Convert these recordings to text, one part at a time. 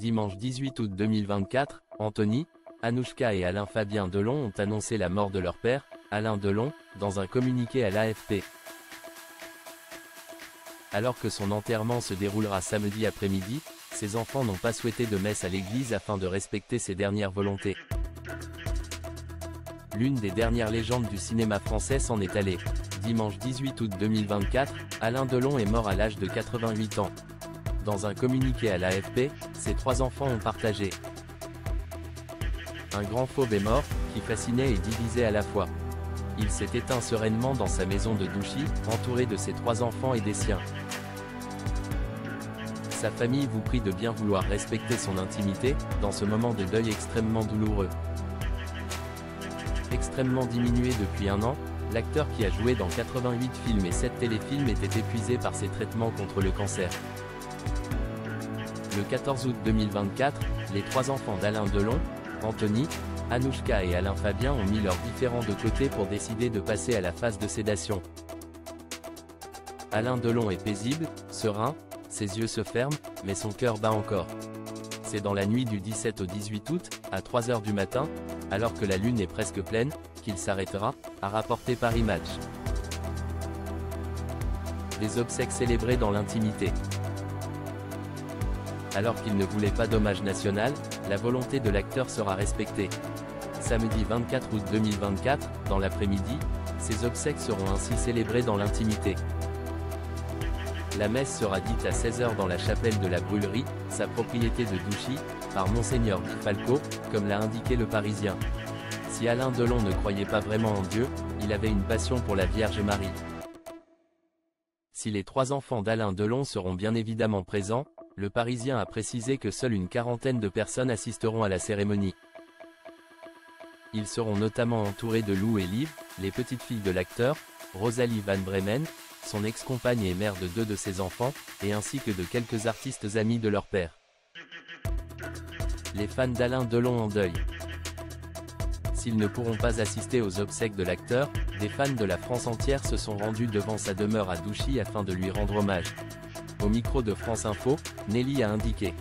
Dimanche 18 août 2024, Anthony, Anouchka et Alain Fabien Delon ont annoncé la mort de leur père, Alain Delon, dans un communiqué à l'AFP. Alors que son enterrement se déroulera samedi après-midi, ses enfants n'ont pas souhaité de messe à l'église afin de respecter ses dernières volontés. L'une des dernières légendes du cinéma français s'en est allée. Dimanche 18 août 2024, Alain Delon est mort à l'âge de 88 ans. Dans un communiqué à l'AFP, ses 3 enfants ont partagé. Un grand fauve est mort, qui fascinait et divisait à la fois. Il s'est éteint sereinement dans sa maison de Douchy, entouré de ses 3 enfants et des siens. Sa famille vous prie de bien vouloir respecter son intimité, dans ce moment de deuil extrêmement douloureux. Extrêmement diminué depuis 1 an, l'acteur qui a joué dans 88 films et 7 téléfilms était épuisé par ses traitements contre le cancer. Le 14 août 2024, les 3 enfants d'Alain Delon, Anthony, Anouchka et Alain Fabien ont mis leurs différends de côté pour décider de passer à la phase de sédation. Alain Delon est paisible, serein, ses yeux se ferment, mais son cœur bat encore. C'est dans la nuit du 17 au 18 août, à 3 h du matin, alors que la lune est presque pleine, qu'il s'arrêtera, a rapporté Paris Match. Des obsèques célébrées dans l'intimité. Alors qu'il ne voulait pas d'hommage national, la volonté de l'acteur sera respectée. Samedi 24 août 2024, dans l'après-midi, ces obsèques seront ainsi célébrées dans l'intimité. La messe sera dite à 16 h dans la chapelle de la Brûlerie, sa propriété de Douchy, par Monseigneur Guy Falco, comme l'a indiqué Le Parisien. Si Alain Delon ne croyait pas vraiment en Dieu, il avait une passion pour la Vierge Marie. Si les 3 enfants d'Alain Delon seront bien évidemment présents, Le Parisien a précisé que seule une quarantaine de personnes assisteront à la cérémonie. Ils seront notamment entourés de Lou et Liv, les petites filles de l'acteur, Rosalie Van Bremen, son ex-compagne et mère de 2 de ses enfants, et ainsi que de quelques artistes amis de leur père. Les fans d'Alain Delon en deuil. S'ils ne pourront pas assister aux obsèques de l'acteur, des fans de la France entière se sont rendus devant sa demeure à Douchy afin de lui rendre hommage. Au micro de France Info, Nelly a indiqué: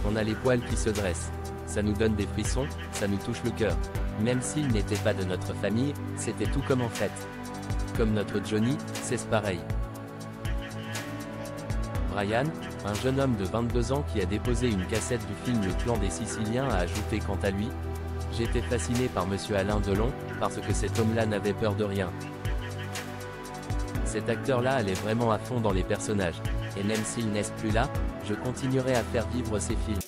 on a les poils qui se dressent. Ça nous donne des frissons, ça nous touche le cœur. Même s'il n'était pas de notre famille, c'était tout comme en fait. Comme notre Johnny, c'est pareil. Brian, un jeune homme de 22 ans qui a déposé une cassette du film Le Clan des Siciliens, a ajouté quant à lui: j'étais fasciné par Monsieur Alain Delon, parce que cet homme-là n'avait peur de rien. Cet acteur-là allait vraiment à fond dans les personnages, et même s'il n'est plus là, je continuerai à faire vivre ses films.